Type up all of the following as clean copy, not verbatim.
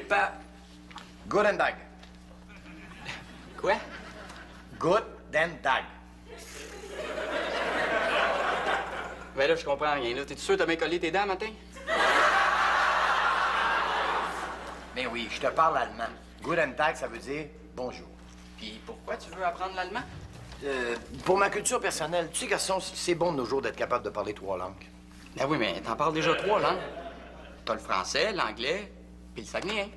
pas. Guten Tag. Quoi? Guten Tag. Ben là, je comprends rien. T'es sûr que t'as bien collé tes dents matin? Ben oui, je te parle allemand. Guten Tag, ça veut dire bonjour. Puis pourquoi tu veux apprendre l'allemand? Pour ma culture personnelle, tu sais, garçon, c'est bon de nos jours d'être capable de parler 3 langues. Ben oui, mais t'en parles déjà 3 langues. T'as le français, l'anglais, puis le saguenéen.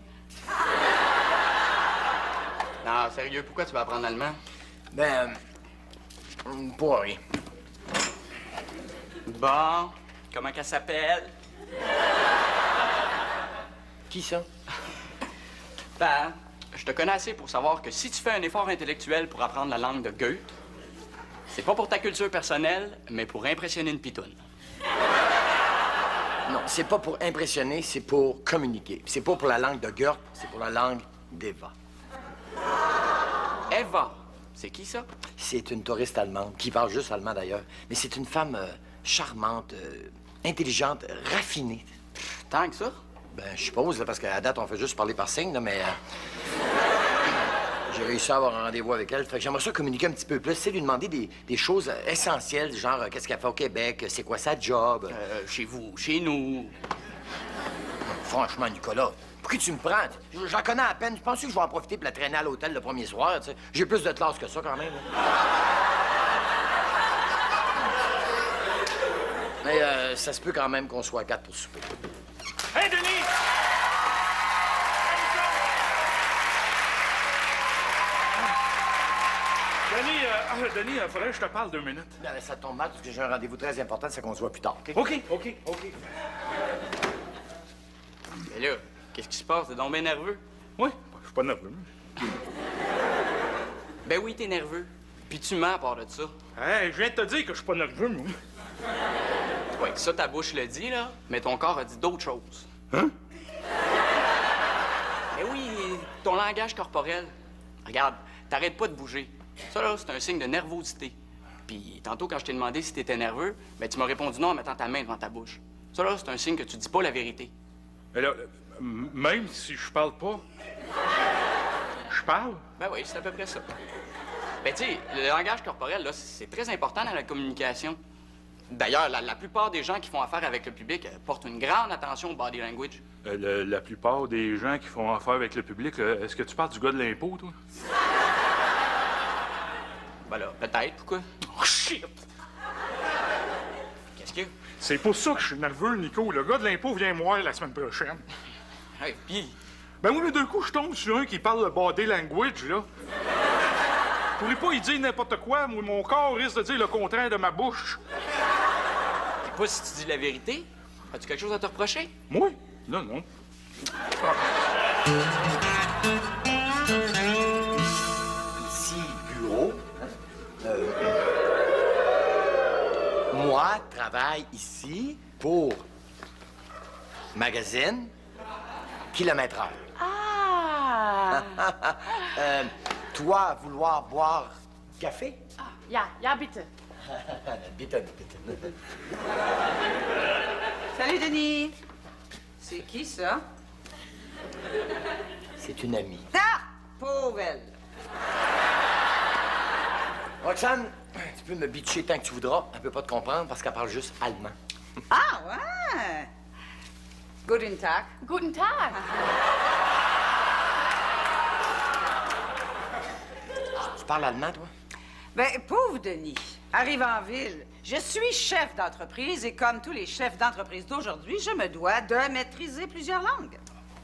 Non, sérieux, pourquoi tu veux apprendre l'allemand? Ben, pour rien. Bon, comment qu'elle s'appelle? Qui ça? Ben, je te connais assez pour savoir que si tu fais un effort intellectuel pour apprendre la langue de Goethe, c'est pas pour ta culture personnelle, mais pour impressionner une pitoune. Non, c'est pas pour impressionner, c'est pour communiquer. C'est pas pour la langue de Goethe, c'est pour la langue d'Eva. Eva, c'est qui ça? C'est une touriste allemande, qui parle juste allemand d'ailleurs. Mais c'est une femme charmante, intelligente, raffinée. Tant que ça? Ben, je suppose, là, parce qu'à date, on fait juste parler par signe, là, mais... j'ai réussi à avoir un rendez-vous avec elle. Fait que j'aimerais ça communiquer un petit peu plus, tu sais, lui demander des choses essentielles, genre qu'est-ce qu'elle fait au Québec, c'est quoi sa job. Chez vous, chez nous. Franchement, Nicolas, pour qui tu me prends? J'en connais à peine. Je pense que je vais en profiter pour la traîner à l'hôtel le premier soir, tu sais. J'ai plus de classe que ça, quand même. Mais ça se peut quand même qu'on soit à 4 pour souper. Hey, Denis! Denis, faudrait que je te parle 2 minutes. Ben, ça tombe mal parce que j'ai un rendez-vous très important, c'est qu'on se voit plus tard, OK? OK. Mais là, qu'est-ce qui se passe? T'es donc bien nerveux? Oui, je suis pas nerveux. Ben oui, t'es nerveux. Puis tu mens à part de ça. Hey, je viens de te dire que je suis pas nerveux, moi. Oui, ça, ta bouche le dit, là, mais ton corps a dit d'autres choses. Hein? Ben oui, ton langage corporel. Regarde, t'arrêtes pas de bouger. Ça, là, c'est un signe de nervosité. Puis tantôt, quand je t'ai demandé si t'étais nerveux, ben tu m'as répondu non en mettant ta main devant ta bouche. Ça, là, c'est un signe que tu dis pas la vérité. Mais là, même si je parle pas, je parle? Ben oui, c'est à peu près ça. Ben tu sais, le langage corporel, là, c'est très important dans la communication. D'ailleurs, la plupart des gens qui font affaire avec le public portent une grande attention au body language. La plupart des gens qui font affaire avec le public, est-ce que tu parles du gars de l'impôt, toi? Ben là, peut-être. Pourquoi? Oh, shit! Qu'est-ce que... C'est pour ça que je suis nerveux, Nico. Le gars de l'impôt vient me voir la semaine prochaine. Hey, pis... Ben oui, mais d'un coup, je tombe sur un qui parle le body language, là. Je voulais pas y dire n'importe quoi. Moi, mon corps risque de dire le contraire de ma bouche. Je sais pas si tu dis la vérité. As-tu quelque chose à te reprocher? Moi? Non. Ici, bureau. Moi, travaille ici pour magazine kilomètre-heure. Ah! Toi, vouloir boire café? Ja, bitte. Bitte. Salut, Denis. C'est qui, ça? C'est une amie. Ah! Pauvre elle. Roxane, tu peux me bitcher tant que tu voudras. Elle peut pas te comprendre parce qu'elle parle juste allemand. Ah, ouais. Guten Tag. Guten Tag. Tu parles allemand, toi? Ben, pauvre Denis. Arrive en ville. Je suis chef d'entreprise et comme tous les chefs d'entreprise d'aujourd'hui, je me dois de maîtriser plusieurs langues.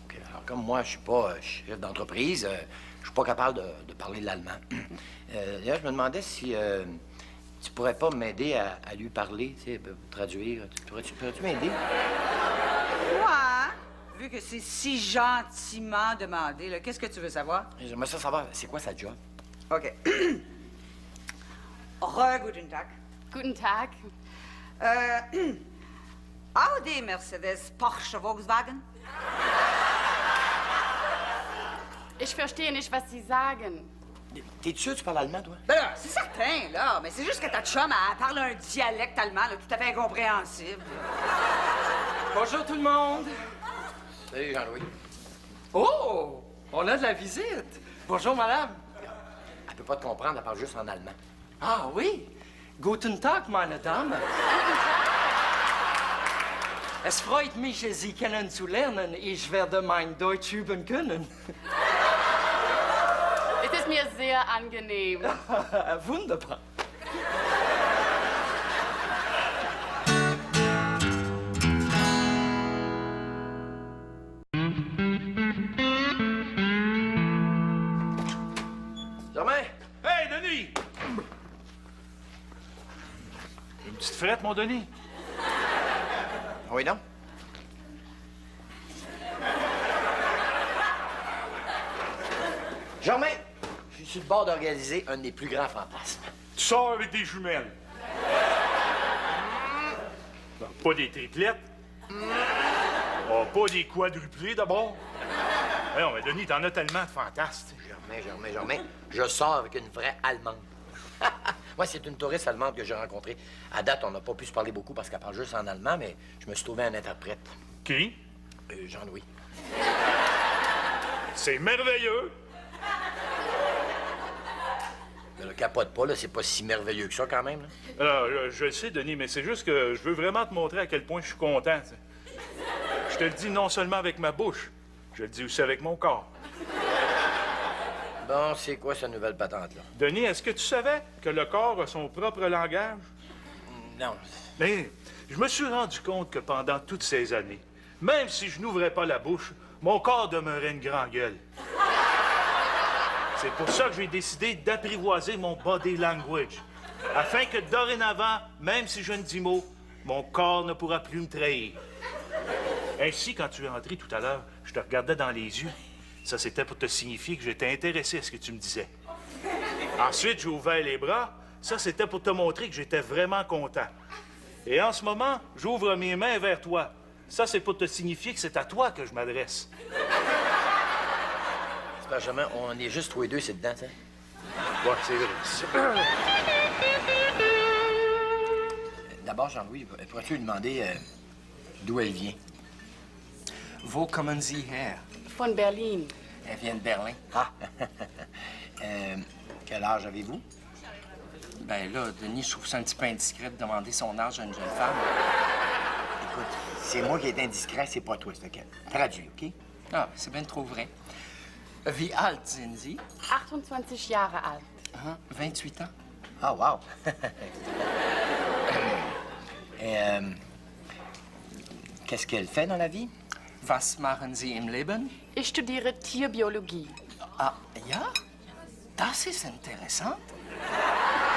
OK. Alors, comme moi, je suis pas chef d'entreprise, je suis pas capable de parler l'allemand. D'ailleurs, je me demandais si tu pourrais pas m'aider à lui parler, tu sais, traduire. Pourrais-tu m'aider? Moi, vu que c'est si gentiment demandé, là, qu'est-ce que tu veux savoir? J'aimerais ça savoir, c'est quoi sa job? OK. Guten Tag. Guten Tag. Audi, Mercedes, Porsche, Volkswagen? Ich verstehe nicht, was Sie sagen. T'es sûr que tu parles allemand, toi? Ben là, c'est certain, là. Mais c'est juste que ta chum, elle parle un dialecte allemand, là, tout à fait incompréhensible. Bonjour tout le monde! Salut, Jean-Louis. Oh! On a de la visite. Bonjour, madame. Elle peut pas te comprendre, elle parle juste en allemand. Ah oui. Guten Tag, meine Dame. Es freut mich, Sie kennenzulernen. Ich werde mein Deutsch üben können. Es ist mir sehr angenehm. Wunderbar. Germain! Hey, Denis! Une petite frette, mon Denis? Oui, non? Germain, je suis sur le bord d'organiser un des plus grands fantasmes. Tu sors avec des jumelles. Non, pas des triplettes. Oh, pas des quadruplés, d'abord. Non, mais Denis, t'en as tellement de fantasmes. Germain, je sors avec une vraie Allemande. Moi, c'est une touriste allemande que j'ai rencontrée. À date, on n'a pas pu se parler beaucoup parce qu'elle parle juste en allemand, mais je me suis trouvé un interprète. Qui? Jean-Louis. C'est merveilleux. Mais le capote pas, là, c'est pas si merveilleux que ça, quand même. Là. Alors, je le sais, Denis, mais c'est juste que je veux vraiment te montrer à quel point je suis content. T'sais. Je te le dis non seulement avec ma bouche, je le dis aussi avec mon corps. Bon, c'est quoi cette nouvelle patente-là? Denis, est-ce que tu savais que le corps a son propre langage? Non. Mais je me suis rendu compte que pendant toutes ces années, même si je n'ouvrais pas la bouche, mon corps demeurait une grande gueule. C'est pour ça que j'ai décidé d'apprivoiser mon body language, afin que dorénavant, même si je ne dis mot, mon corps ne pourra plus me trahir. Ainsi, quand tu es entré tout à l'heure, je te regardais dans les yeux. Ça, c'était pour te signifier que j'étais intéressé à ce que tu me disais. Ensuite, j'ai ouvert les bras. Ça, c'était pour te montrer que j'étais vraiment content. Et en ce moment, j'ouvre mes mains vers toi. Ça, c'est pour te signifier que c'est à toi que je m'adresse. C'est pas Germain, on est juste tous les deux, c'est dedans, ça. Ouais, c'est vrai. D'abord, Jean-Louis, pourrais-tu lui demander d'où elle vient? Wo kommen Sie her? Von Berlin. Elle vient de Berlin. Ah! Quel âge avez-vous? Ben là, Denis, je trouve ça un petit peu indiscret de demander son âge à une jeune femme. Écoute, c'est moi qui est indiscret, c'est pas toi, c'est lequel. Traduis, OK? Ah, c'est bien trop vrai. Wie alt sind Sie? 28 Jahre alt. 28 ans. Ah, wow! Et, qu'est-ce qu'elle fait dans la vie? Was machen Sie im Leben? Ich studiere Tierbiologie. Ah, ja? Das ist interessant.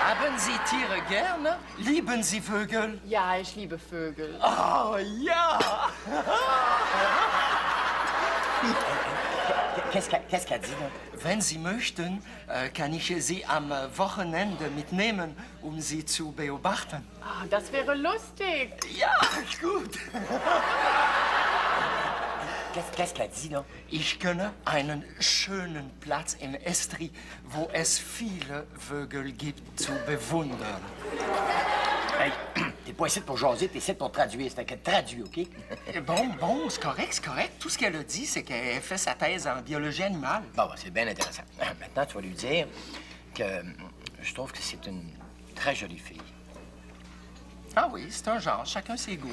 Haben Sie Tiere gerne? Lieben Sie Vögel? Ja, ich liebe Vögel. Oh, ja! Qu'est-ce qu'elle dit, là? Wenn Sie möchten, kann ich Sie am Wochenende mitnehmen, um Sie zu beobachten. Ah, das wäre lustig. Ja, gut. Qu'est-ce qu'elle dit, là? Ich kenne einen schönen Platz im Estri, wo es viele Vögel gibt, zu bewundern. Hey, t'es pas ici pour jaser, t'es ici pour traduire. C'est fait que traduis, OK? Bon, c'est correct, c'est correct. Tout ce qu'elle a dit, c'est qu'elle fait sa thèse en biologie animale. Bon, c'est bien intéressant. Maintenant, tu vas lui dire que je trouve que c'est une très jolie fille. Ah oui, c'est un genre, chacun ses goûts.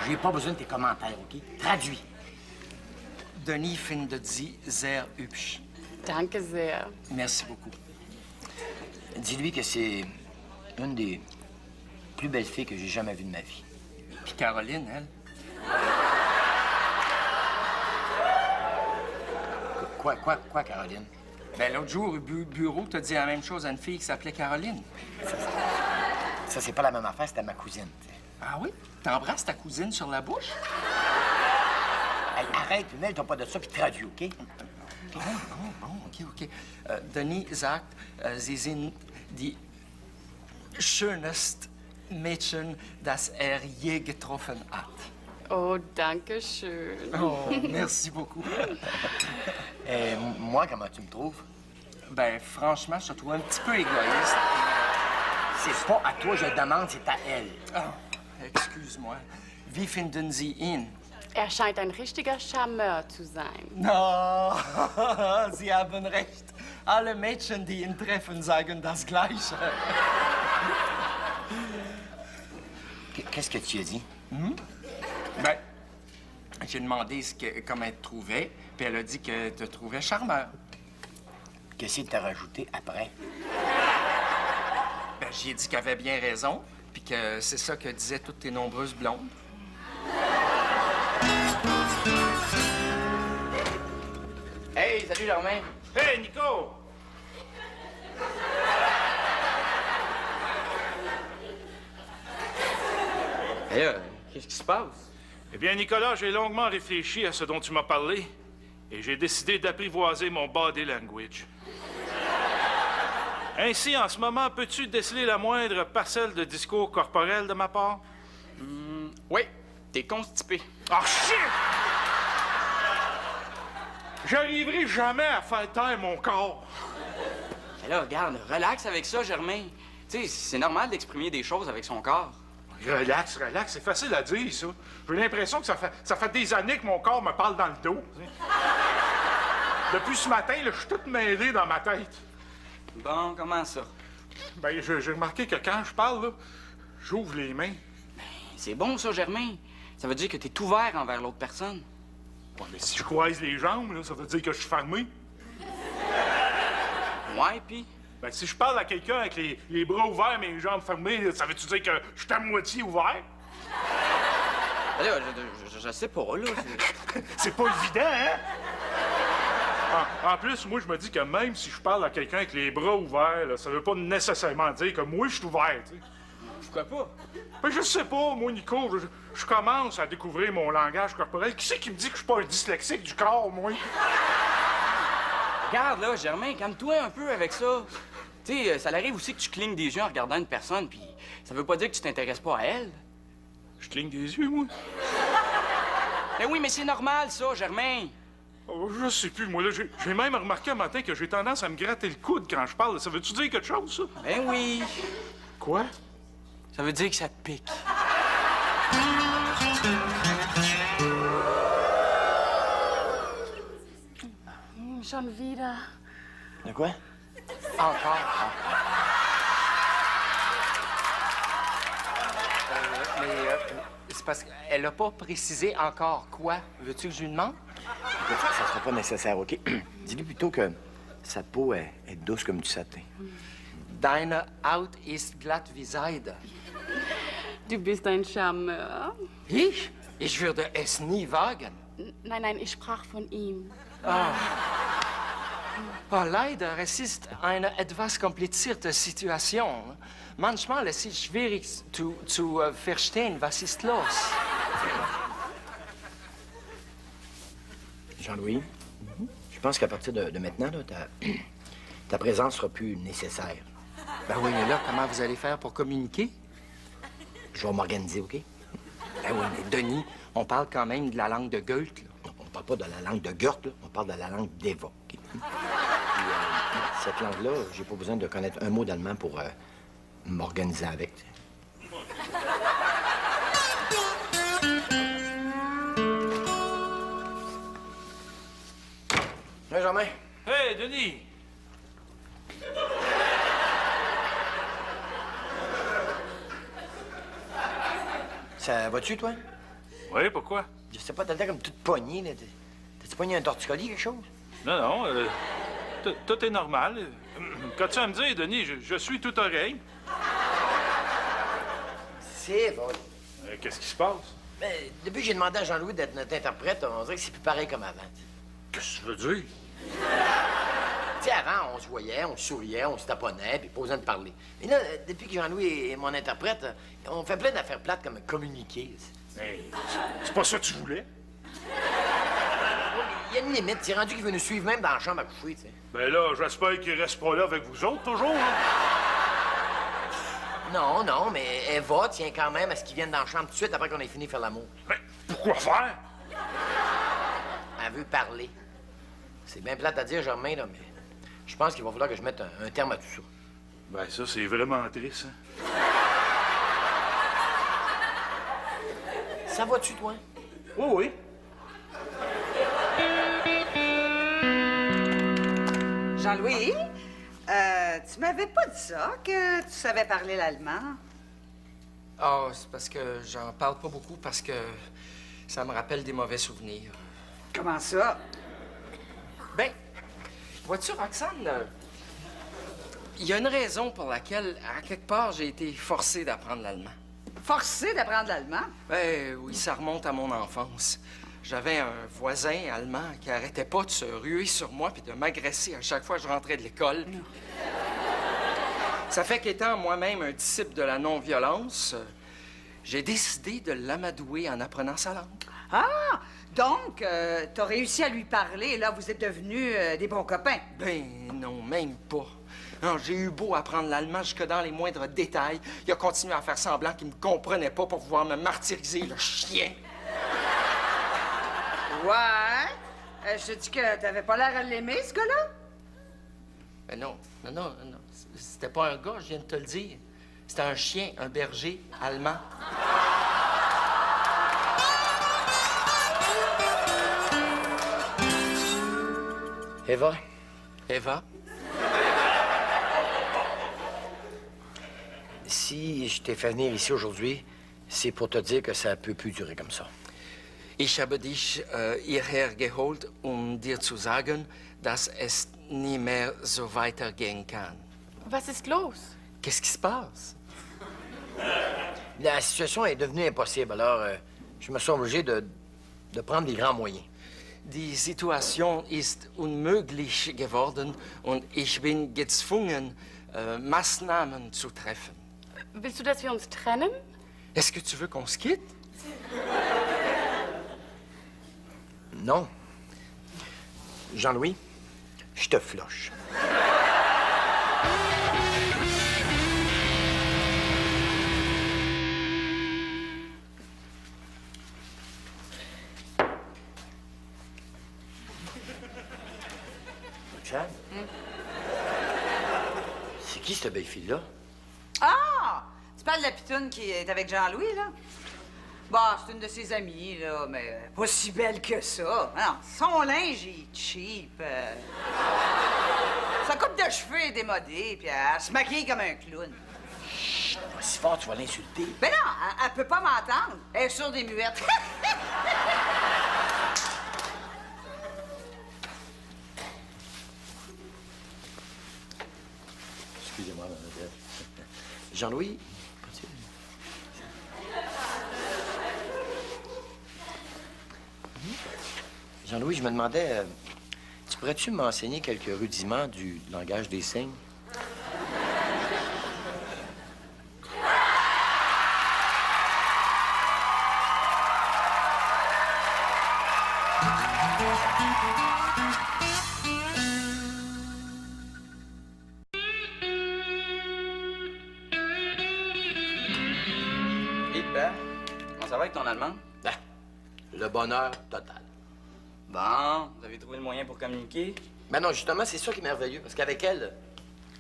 J'ai pas besoin de tes commentaires, OK? Traduis. Denis findet sie sehr hübsch. Danke sehr. Merci beaucoup. Dis-lui que c'est une des plus belles filles que j'ai jamais vues de ma vie. Puis Caroline, elle. Quoi, Caroline? Ben, l'autre jour, au bureau, t'as dit la même chose à une fille qui s'appelait Caroline. Ça, c'est pas la même affaire, c'était ma cousine. T'sais. Ah oui? T'embrasses ta cousine sur la bouche? Hey, arrête, mêle-toi pas de ça, puis traduis, OK? Bon, OK. Denis sagt, Sie sind die schönste Mädchen, das je getroffen hat. Oh, danke schön. Oh, merci beaucoup. Et moi, comment tu me trouves? Ben, franchement, je te trouve un petit peu égoïste. C'est pas à toi, je le demande, c'est à elle. Oh, excuse-moi. Wie finden Sie ihn? Er scheint ein richtiger Charmeur zu sein. No, Sie haben recht. Alle Mädchen, die ihn treffen, sagen das Gleiche. Qu'est-ce que tu as dit? Ben, j'ai demandé comment elle te trouvait, puis elle a dit que te trouvait charmeur. Qu'est-ce que t'as rajouté après? Ben, j'ai dit qu'elle avait bien raison, puis que c'est ça que disaient toutes tes nombreuses blondes. Hey, salut Germain. Hey, Nico! Et là, qu'est-ce qui se passe? Eh bien, Nicolas, j'ai longuement réfléchi à ce dont tu m'as parlé et j'ai décidé d'apprivoiser mon body language. Ainsi, en ce moment, peux-tu déceler la moindre parcelle de discours corporel de ma part? Oui, t'es constipé. Ah, shit! J'arriverai jamais à faire taire mon corps. Mais là, regarde, relax avec ça, Germain. Tu sais, c'est normal d'exprimer des choses avec son corps. Relax, relax, c'est facile à dire, ça. J'ai l'impression que ça fait des années que mon corps me parle dans le dos. T'sais. Depuis ce matin, là, je suis tout mêlé dans ma tête. Bon, comment ça? Ben, j'ai remarqué que quand je parle, là, j'ouvre les mains. C'est bon, ça, Germain. Ça veut dire que t'es ouvert envers l'autre personne. Ouais, mais si je croise les jambes, là, ça veut dire que je suis fermé. Ouais, pis? Ben, si je parle à quelqu'un avec les bras ouverts, mes jambes fermées, là, ça veut-tu dire que je suis à moitié ouvert? Ben là, je sais pas, là. C'est pas évident, hein? En plus, moi, je me dis que même si je parle à quelqu'un avec les bras ouverts, là, ça veut pas nécessairement dire que moi, je suis ouvert, tu sais. Pourquoi pas? Ben, je sais pas, moi, Nico, je commence à découvrir mon langage corporel. Qui c'est qui me dit que je suis pas un dyslexique du corps, moi? Regarde, là, Germain, calme-toi un peu avec ça. Tu sais, ça arrive aussi que tu clignes des yeux en regardant une personne, puis ça veut pas dire que tu t'intéresses pas à elle. Je cligne des yeux, moi. Ben oui, mais c'est normal, ça, Germain. Oh, je sais plus, moi, là, j'ai même remarqué un matin que j'ai tendance à me gratter le coude quand je parle. Ça veut-tu dire quelque chose, ça? Ben oui. Quoi? Ça veut dire que ça te pique. Schon wieder. De quoi? Encore. C'est parce qu'elle n'a pas précisé encore quoi. Veux-tu que je lui demande? Écoute, ça sera pas nécessaire, OK? Dis-lui plutôt que sa peau est douce comme du satin. Deine Haut ist glatt wie Seide. Du bist ein Charmeur. Ich? Ich würde es nie wagen. Nein, nein, ich sprach von ihm. Oh, leider, es ist eine etwas komplizierte Situation. Manchmal ist es schwierig zu verstehen, was ist los. Jean-Louis, je pense qu'à partir de maintenant, là, ta présence sera plus nécessaire. Ben oui, mais là, comment vous allez faire pour communiquer? Je vais m'organiser, OK? Ben oui, mais Denis, on parle quand même de la langue de Goethe, là. Non, on parle pas de la langue de Goethe, là, on parle de la langue d'Eva, OK? Puis, cette langue-là, j'ai pas besoin de connaître un mot d'allemand pour m'organiser avec. Tu sais. Hey, Germain. Hey, Denis! Ça va-tu, toi? Oui, pourquoi? Je sais pas, t'as l'air comme toute poignée, là. T'as-tu pogné un torticolis, quelque chose? Non, non, tout est normal. Qu'as-tu à me dire, Denis? Je suis tout oreille. C'est vrai. Qu'est-ce qui se passe? Ben, depuis que j'ai demandé à Jean-Louis d'être notre interprète, on dirait que c'est plus pareil comme avant. Qu'est-ce que tu veux dire? Tu sais, avant, on se voyait, on souriait, on se taponnait, puis pas besoin de parler. Mais là, depuis que Jean-Louis est mon interprète, on fait plein d'affaires plates comme communiquer. Hey, c'est pas ça que tu voulais? Il y a une limite. C'est rendu qu'il veut nous suivre même dans la chambre à coucher, tu sais. Ben là, j'espère qu'il reste pas là avec vous autres, toujours, hein? Non, non, mais Eva tient quand même à ce qu'ils viennent dans la chambre tout de suite après qu'on ait fini de faire l'amour. Mais pourquoi faire? Elle veut parler. C'est bien plate à dire, Germain, là, mais je pense qu'il va falloir que je mette un terme à tout ça. Ben ça, c'est vraiment triste, hein? Ça va-tu, toi? Oh oui, Jean-Louis, tu m'avais pas dit ça, que tu savais parler l'allemand? Ah, c'est parce que j'en parle pas beaucoup parce que ça me rappelle des mauvais souvenirs. Comment ça? Ben, vois-tu, Roxane, il y a une raison pour laquelle, à quelque part, j'ai été forcé d'apprendre l'allemand. Forcé d'apprendre l'allemand? Ben oui, ça remonte à mon enfance. J'avais un voisin allemand qui arrêtait pas de se ruer sur moi puis de m'agresser à chaque fois que je rentrais de l'école. Ça fait qu'étant moi-même un disciple de la non-violence, j'ai décidé de l'amadouer en apprenant sa langue. Ah! Donc, t'as réussi à lui parler et là, vous êtes devenus des bons copains. Ben non, même pas. Non, j'ai eu beau apprendre l'allemand jusque dans les moindres détails. Il a continué à faire semblant qu'il me comprenait pas pour pouvoir me martyriser, le chien. Ouais? Je te dis que t'avais pas l'air à l'aimer, ce gars-là? Ben non. C'était pas un gars, je viens de te le dire. C'était un chien, un berger allemand. Eva? Eva? Si je t'ai fait venir ici aujourd'hui, c'est pour te dire que ça peut plus durer comme ça. Ich habe dich hierher geholt, dir zu sagen, dass es nie mehr so weitergehen kann. Was ist los? Qu'est-ce qui se passe? La situation est devenue impossible, alors je me suis obligé de prendre des grands moyens. Die Situation ist unmöglich geworden und ich bin gezwungen, Maßnahmen zu treffen. Willst du, dass wir uns trennen? Est-ce que tu veux qu'on se quitte? Non. Jean-Louis, je te floche. Roxane? C'est qui cette belle fille-là? Ah! Tu parles de la pitoune qui est avec Jean-Louis, là? Bon, c'est une de ses amies, là, mais pas si belle que ça. Non, son linge est cheap. Sa coupe de cheveux est démodée, puis elle se maquille comme un clown. Chut, pas si fort, tu vas l'insulter. Mais non, elle peut pas m'entendre. Elle est sourde et muette. Excusez-moi, mademoiselle. Jean-Louis? Jean-Louis, je me demandais, tu pourrais-tu m'enseigner quelques rudiments du langage des signes? Et père, comment ça va avec ton allemand? Ben, le bonheur total. Bon, vous avez trouvé le moyen pour communiquer? Ben non, justement, c'est ça qui est merveilleux, parce qu'avec elle,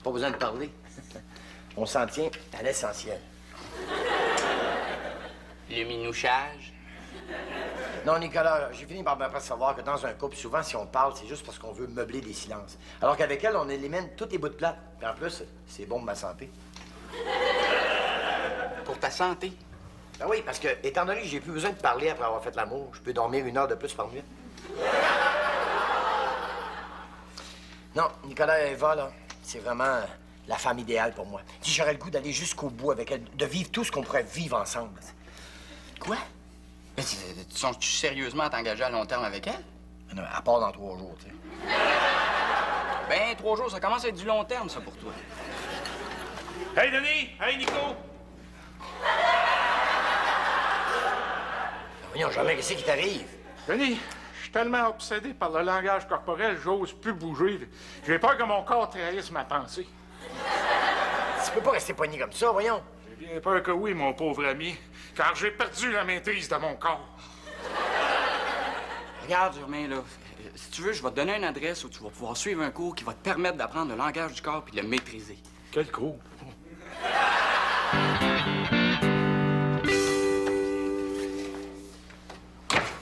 pas besoin de parler. On s'en tient à l'essentiel. Le minouchage? Non, Nicolas, j'ai fini par m'apercevoir que dans un couple, souvent, si on parle, c'est juste parce qu'on veut meubler des silences. Alors qu'avec elle, on élimine tous les bouts de plate. Puis en plus, c'est bon pour ma santé. Pour ta santé? Ben oui, parce que, étant donné que j'ai plus besoin de parler après avoir fait l'amour, je peux dormir 1 heure de plus par nuit. Non, Nicolas et Eva, là, c'est vraiment la femme idéale pour moi. Si j'aurais le goût d'aller jusqu'au bout avec elle, de vivre tout ce qu'on pourrait vivre ensemble. Quoi? Mais tu songes-tu sérieusement à t'engager à long terme avec elle? Non, à part dans 3 jours, tu sais. Ben, 3 jours, ça commence à être du long terme, ça, pour toi. Hey, Denis! Hey, Nico! Voyons, jamais, qu'est-ce qui t'arrive? Denis, je suis tellement obsédé par le langage corporel, j'ose plus bouger. J'ai peur que mon corps trahisse ma pensée. Tu peux pas rester poigné comme ça, voyons. J'ai bien peur que oui, mon pauvre ami, car j'ai perdu la maîtrise de mon corps. Regarde, Germain, là, si tu veux, je vais te donner une adresse où tu vas pouvoir suivre un cours qui va te permettre d'apprendre le langage du corps puis de le maîtriser. Quel cours?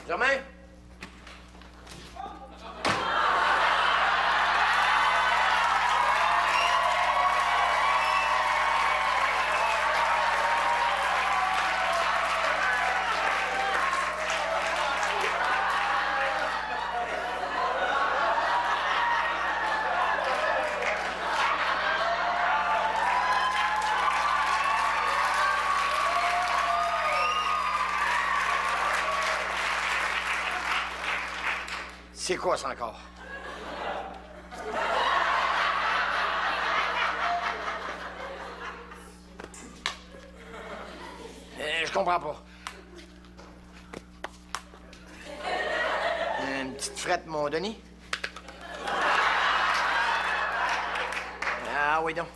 Germain? C'est quoi ça encore? Je comprends pas. Une petite frette, mon Denis? Ah oui donc.